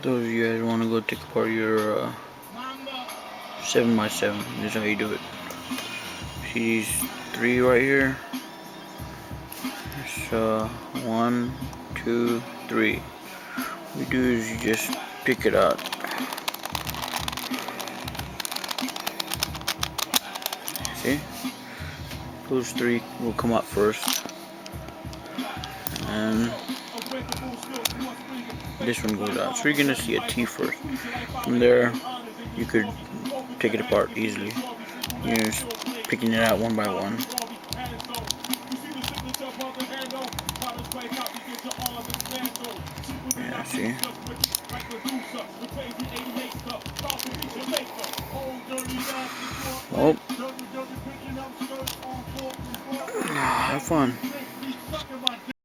Those of you guys want to go take apart your 7x7, this is how you do it. See these three right here? So 1, 2, 3. What you do is you just pick it out. See? Those three will come out first. And this one goes out. So you're gonna see a T first. From there, you could take it apart easily. You're just picking it out one by one. Yeah, see? Well, have fun.